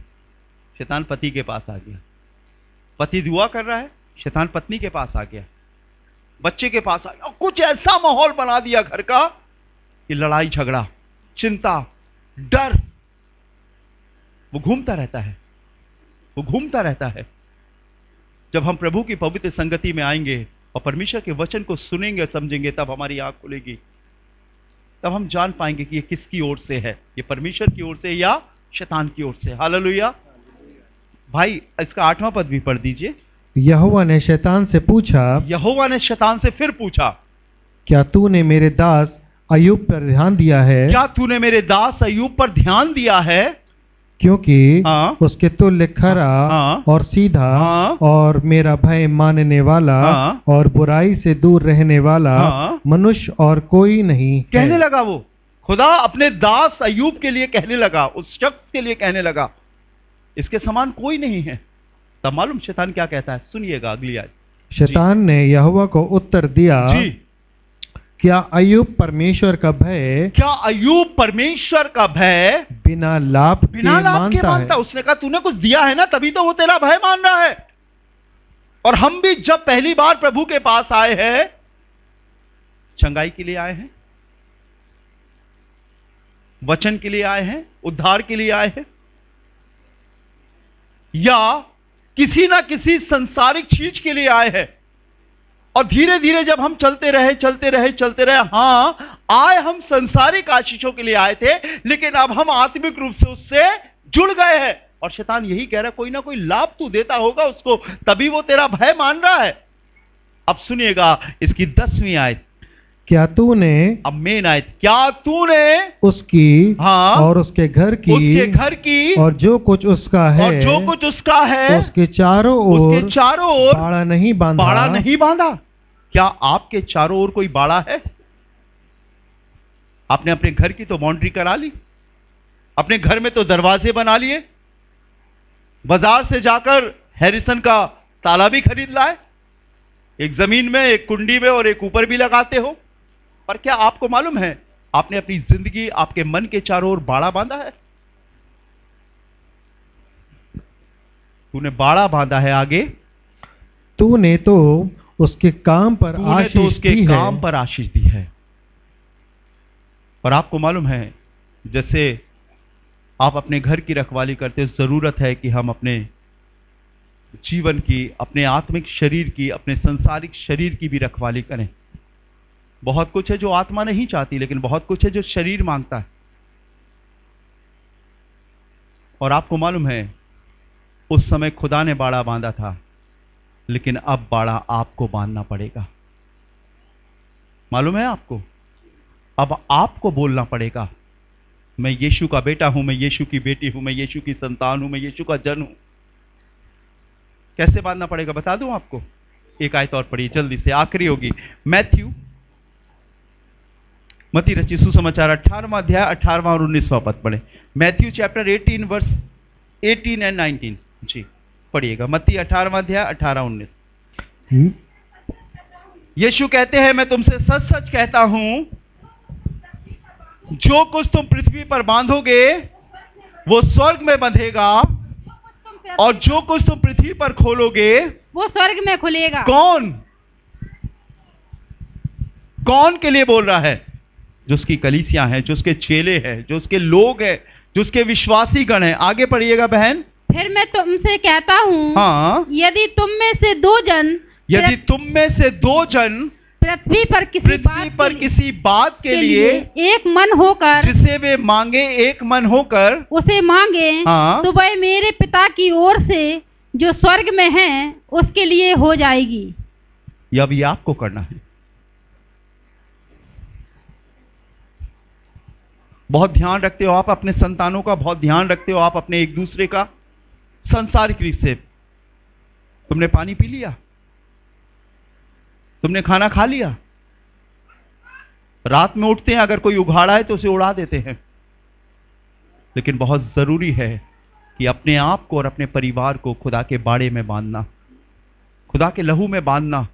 शैतान पति के पास आ गया। पति दुआ कर रहा है, शैतान पत्नी के पास आ गया, बच्चे के पास आ गया। कुछ ऐसा माहौल बना दिया घर का कि लड़ाई झगड़ा, चिंता, डर, वो घूमता रहता है, वो घूमता रहता है। जब हम प्रभु की पवित्र संगति में आएंगे और परमेश्वर के वचन को सुनेंगे, समझेंगे, तब हमारी आंख खुलेगी, तब हम जान पाएंगे कि ये किसकी ओर से है, ये परमेश्वर की ओर से या शैतान की ओर से। हालेलुया। भाई इसका 8वां पद भी पढ़ दीजिए। यहोवा ने शैतान से पूछा, यहोवा ने शैतान से फिर पूछा, क्या तूने मेरे दास अय्यूब पर ध्यान दिया है? क्या तूने मेरे दास अय्यूब पर ध्यान दिया है? क्योंकि हाँ। उसके तुल्य खरा हाँ। और सीधा हाँ। और मेरा भय मानने वाला हाँ। और बुराई से दूर रहने वाला हाँ। मनुष्य और कोई नहीं कहने है। लगा वो खुदा अपने दास अय्यूब के लिए कहने लगा, उस शख्स के लिए कहने लगा, इसके समान कोई नहीं है। तब मालूम शैतान क्या कहता है, सुनिएगा अगली आयत। शैतान ने यहोवा को उत्तर दिया, जी, क्या अय्यूब परमेश्वर का भय क्या अय्यूब परमेश्वर का भय बिना लाभ के बिना लाभ के मानता? है? उसने कहा तूने कुछ दिया है ना, तभी तो वो तेरा भय मान रहा है। और हम भी जब पहली बार प्रभु के पास आए हैं, चंगाई के लिए आए हैं, वचन के लिए आए हैं, उद्धार के लिए आए हैं, या किसी ना किसी संसारिक चीज के लिए आए हैं। और धीरे धीरे जब हम चलते रहे, हां आए हम संसारिक आशीषों के लिए आए थे, लेकिन अब हम आत्मिक रूप से उससे जुड़ गए हैं। और शैतान यही कह रहा है, कोई ना कोई लाभ तू देता होगा उसको, तभी वो तेरा भय मान रहा है। अब सुनिएगा इसकी 10वीं आयत। क्या तूने, अब मेन आयत, क्या तूने उसकी हाँ और उसके घर की और जो कुछ उसका है उसके चारों ओर बाड़ा नहीं बांधा? क्या आपके चारों ओर कोई बाड़ा है? आपने अपने घर की तो बाउंड्री करा ली, अपने घर में तो दरवाजे बना लिए, बाजार से जाकर हैरिसन का ताला भी खरीद लाए, एक जमीन में, एक कुंडी में और एक ऊपर भी लगाते हो। पर क्या आपको मालूम है आपने अपनी जिंदगी, आपके मन के चारों ओर बाड़ा बांधा है? तूने बाड़ा बांधा है। आगे, तूने तो उसके काम पर आशीष दी है। और आपको मालूम है, जैसे आप अपने घर की रखवाली करते हो, जरूरत है कि हम अपने जीवन की, अपने आत्मिक शरीर की, अपने संसारिक शरीर की भी रखवाली करें। बहुत कुछ है जो आत्मा नहीं चाहती, लेकिन बहुत कुछ है जो शरीर मांगता है। और आपको मालूम है उस समय खुदा ने बाड़ा बांधा था, लेकिन अब बाड़ा आपको बांधना पड़ेगा। मालूम है आपको, अब आपको बोलना पड़ेगा, मैं यीशु का बेटा हूं, मैं यीशु की बेटी हूं, मैं यीशु की संतान हूं, मैं यीशु का जन हूं। कैसे बांधना पड़ेगा बता दूं आपको? एक आयत और पढ़िए जल्दी से, आखिरी होगी। मत्ती रचित सुसमाचार 18वां अध्याय 18वां और 19वां पद पढ़े। Matthew chapter 18 verse 18 and 19। जी पढ़िएगा, मत्ती 18वां अध्याय 18-19। यीशु कहते हैं, मैं तुमसे सच सच कहता हूं, जो कुछ तुम पृथ्वी पर बांधोगे वो स्वर्ग में बंधेगा, और जो कुछ तुम पृथ्वी पर खोलोगे वो स्वर्ग में खुलेगा। कौन के लिए बोल रहा है? जो उसकी कलीसियां हैं, जो उसके चेले हैं, जो उसके लोग हैं, जो उसके विश्वासी गण हैं। आगे पढ़िएगा बहन। फिर मैं तुमसे कहता हूँ, हाँ, यदि तुम में से दो जन पृथ्वी पर किसी बात के लिए एक मन होकर, जिसे वे मांगे, एक मन होकर उसे मांगे, हाँ, तो वह मेरे पिता की ओर से जो स्वर्ग में है उसके लिए हो जाएगी। यह भी आपको करना है। बहुत ध्यान रखते हो आप अपने संतानों का, बहुत ध्यान रखते हो आप अपने एक दूसरे का। संसारिक रीत से तुमने पानी पी लिया, तुमने खाना खा लिया, रात में उठते हैं, अगर कोई उघाड़ा है तो उसे उड़ा देते हैं। लेकिन बहुत जरूरी है कि अपने आप को और अपने परिवार को खुदा के बाड़े में बांधना, खुदा के लहू में बांधना।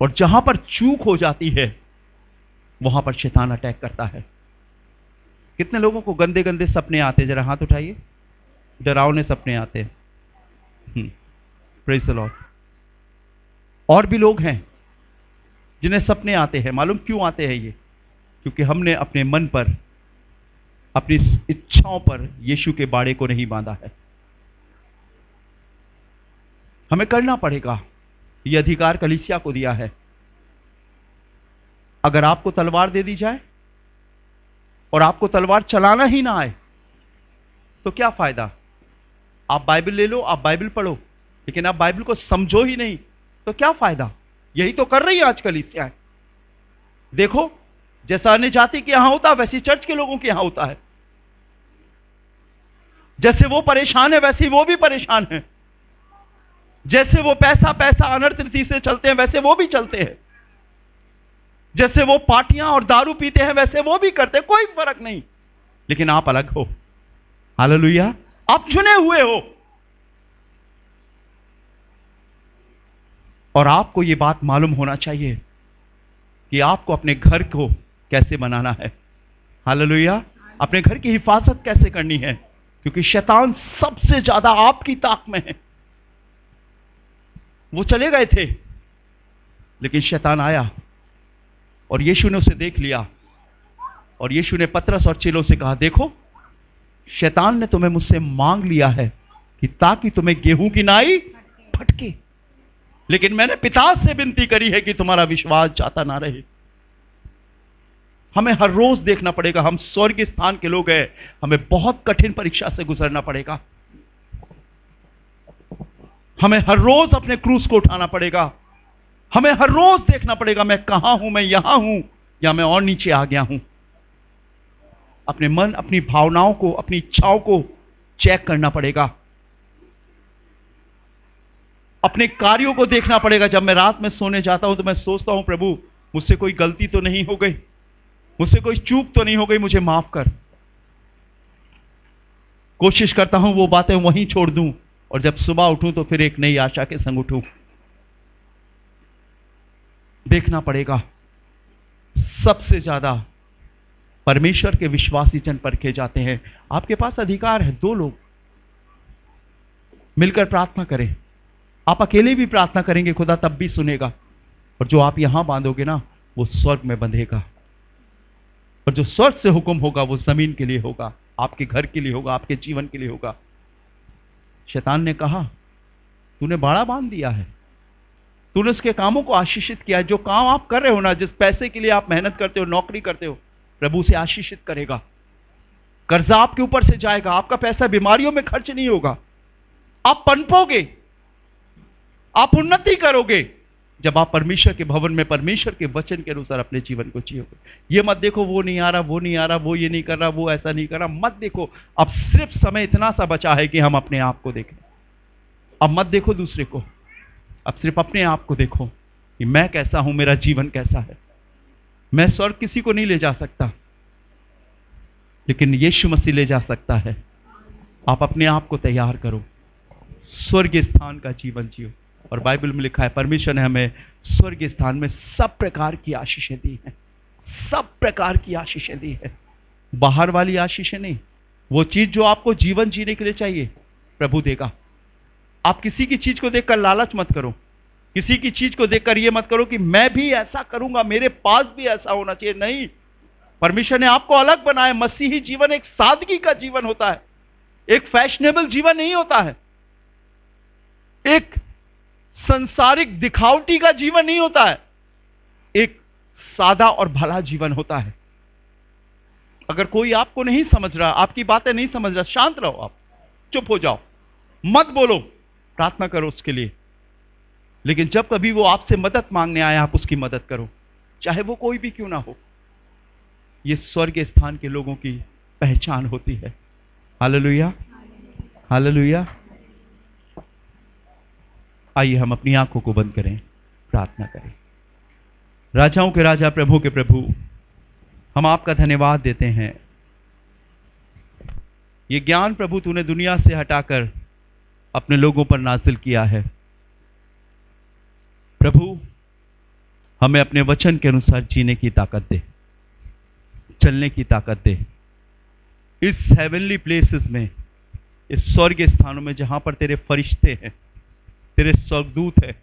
और जहां पर चूक हो जाती है वहां पर शैतान अटैक करता है। कितने लोगों को गंदे गंदे सपने आते? जरा हाथ उठाइए। डरावने सपने आते हैं। Praise the Lord. और भी लोग हैं जिन्हें सपने आते हैं। मालूम क्यों आते हैं ये? क्योंकि हमने अपने मन पर, अपनी इच्छाओं पर यीशु के बाड़े को नहीं बांधा है। हमें करना पड़ेगा। यह अधिकार कलीसिया को दिया है। अगर आपको तलवार दे दी जाए और आपको तलवार चलाना ही ना आए तो क्या फायदा? आप बाइबल ले लो, आप बाइबल पढ़ो, लेकिन आप बाइबल को समझो ही नहीं तो क्या फायदा? यही तो कर रही है आजकल कलीसियाएं। देखो, जैसा अन्य जाति के यहां होता है वैसी चर्च के लोगों के यहां होता है। जैसे वो परेशान है वैसे वो भी परेशान है। जैसे वो पैसा पैसा अनर्थ रीति से चलते हैं वैसे वो भी चलते हैं। जैसे वो पार्टियां और दारू पीते हैं वैसे वो भी करते हैं, कोई फर्क नहीं। लेकिन आप अलग हो। हालेलुया, आप चुने हुए हो। और आपको यह बात मालूम होना चाहिए कि आपको अपने घर को कैसे बनाना है। हालेलुया, अपने घर की हिफाजत कैसे करनी है, क्योंकि शैतान सबसे ज्यादा आपकी ताक में है। वो चले गए थे, लेकिन शैतान आया और यीशु ने उसे देख लिया। और यीशु ने पतरस और चेलों से कहा, देखो, शैतान ने तुम्हें मुझसे मांग लिया है कि ताकि तुम्हें गेहूं की नाई फटके, लेकिन मैंने पिता से विनती करी है कि तुम्हारा विश्वास जाता ना रहे। हमें हर रोज देखना पड़ेगा, हम स्वर्गीय स्थान के लोग हैं, हमें बहुत कठिन परीक्षा से गुजरना पड़ेगा। हमें हर रोज अपने क्रूस को उठाना पड़ेगा। हमें हर रोज देखना पड़ेगा, मैं कहां हूं, मैं यहां हूं या मैं और नीचे आ गया हूं। अपने मन, अपनी भावनाओं को, अपनी इच्छाओं को चेक करना पड़ेगा। अपने कार्यों को देखना पड़ेगा। जब मैं रात में सोने जाता हूं तो मैं सोचता हूं, प्रभु मुझसे कोई गलती तो नहीं हो गई, मुझसे कोई चूक तो नहीं हो गई, मुझे माफ कर। कोशिश करता हूं वो बातें वहीं छोड़ दूं, और जब सुबह उठूं तो फिर एक नई आशा के संग उठूं। देखना पड़ेगा। सबसे ज्यादा परमेश्वर के विश्वासी जन परखे जाते हैं। आपके पास अधिकार है, 2 लोग मिलकर प्रार्थना करें। आप अकेले भी प्रार्थना करेंगे, खुदा तब भी सुनेगा। और जो आप यहां बांधोगे ना, वो स्वर्ग में बंधेगा। और जो स्वर्ग से हुक्म होगा वो जमीन के लिए होगा, आपके घर के लिए होगा, आपके जीवन के लिए होगा। शैतान ने कहा, तूने बड़ा बांध दिया है, तूने उसके कामों को आशीषित किया है। जो काम आप कर रहे हो ना, जिस पैसे के लिए आप मेहनत करते हो, नौकरी करते हो, प्रभु से आशीषित करेगा। कर्जा आपके ऊपर से जाएगा, आपका पैसा बीमारियों में खर्च नहीं होगा। आप पनपोगे, आप उन्नति करोगे जब आप परमेश्वर के भवन में परमेश्वर के वचन के अनुसार अपने जीवन को जियोगे। ये मत देखो वो नहीं आ रहा, वो नहीं आ रहा, वो ये नहीं कर रहा, वो ऐसा नहीं कर रहा, मत देखो। अब सिर्फ समय इतना सा बचा है कि हम अपने आप को देखें। अब मत देखो दूसरे को, अब सिर्फ अपने आप को देखो कि मैं कैसा हूं, मेरा जीवन कैसा है। मैं स्वर्ग किसी को नहीं ले जा सकता, लेकिन यीशु मसीह ले जा सकता है। आप अपने आप को तैयार करो, स्वर्गीय स्थान का जीवन जियो। और बाइबल में लिखा है, परमेश्वर ने हमें स्वर्गीय स्थान में सब प्रकार की आशीषें दी हैं। सब प्रकार की आशीषें दी है, बाहर वाली आशीषें नहीं। वो चीज जो आपको जीवन जीने के लिए चाहिए, प्रभु देगा। आप किसी की चीज को देखकर लालच मत करो, किसी की चीज को देखकर ये मत करो कि मैं भी ऐसा करूंगा, मेरे पास भी ऐसा होना चाहिए। नहीं, परमेश्वर ने आपको अलग बनाया। मसीही जीवन एक सादगी का जीवन होता है, एक फैशनेबल जीवन नहीं होता है, एक संसारिक दिखावटी का जीवन नहीं होता है, एक सादा और भला जीवन होता है। अगर कोई आपको नहीं समझ रहा, आपकी बातें नहीं समझ रहा, शांत रहो, आप चुप हो जाओ, मत बोलो, प्रार्थना करो उसके लिए। लेकिन जब कभी वो आपसे मदद मांगने आए, आप उसकी मदद करो, चाहे वो कोई भी क्यों ना हो। ये स्वर्गीय स्थान के लोगों की पहचान होती है। Hallelujah, hallelujah. आइए हम अपनी आंखों को बंद करें, प्रार्थना करें। राजाओं के राजा, प्रभु के प्रभु, हम आपका धन्यवाद देते हैं। ये ज्ञान प्रभु तूने दुनिया से हटाकर अपने लोगों पर नाजिल किया है। प्रभु, हमें अपने वचन के अनुसार जीने की ताकत दे, चलने की ताकत दे। इस हेवनली प्लेसेस में, इस स्वर्गीय स्थानों में जहां पर तेरे फरिश्ते हैं, तेरे स्वर्गदूत हैं,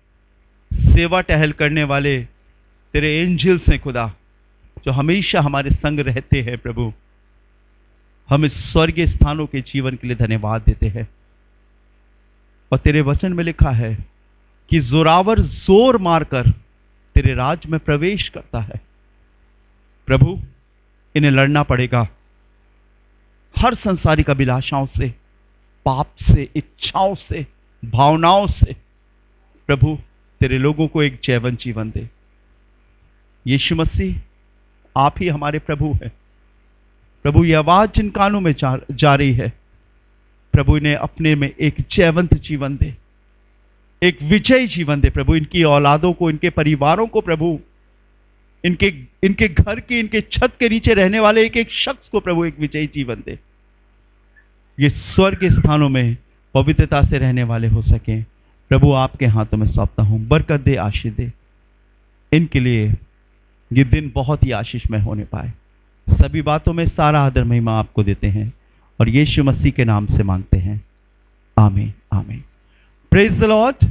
सेवा टहल करने वाले तेरे एंजल्स हैं खुदा, जो हमेशा हमारे संग रहते हैं। प्रभु, हम इस स्वर्गीय स्थानों के जीवन के लिए धन्यवाद देते हैं। और तेरे वचन में लिखा है कि जोरावर जोर मारकर तेरे राज में प्रवेश करता है। प्रभु, इन्हें लड़ना पड़ेगा हर संसारिक अभिलाषाओं से, पाप से, इच्छाओं से, भावनाओं से प्रभु तेरे लोगों को एक जैवन जीवन दे। यीशु मसीह, आप ही हमारे प्रभु हैं। प्रभु, ये आवाज जिन कानों में जा रही है, प्रभु इन्हें अपने में एक जयवंत जीवन दे, एक विजयी जीवन दे। प्रभु इनकी औलादों को, इनके परिवारों को, प्रभु इनके घर के, इनके छत के नीचे रहने वाले एक एक शख्स को प्रभु एक विजयी जीवन दे। ये स्वर्ग स्थानों में पवित्रता से रहने वाले हो सके। प्रभु आपके हाथों में सौंपता हूं, बरकत दे, आशीष दे। इनके लिए ये दिन बहुत ही आशीषमय होने पाए। सभी बातों में सारा आदर महिमा आपको देते हैं और यीशु मसीह के नाम से मांगते हैं, आमीन आमीन। Praise the Lord.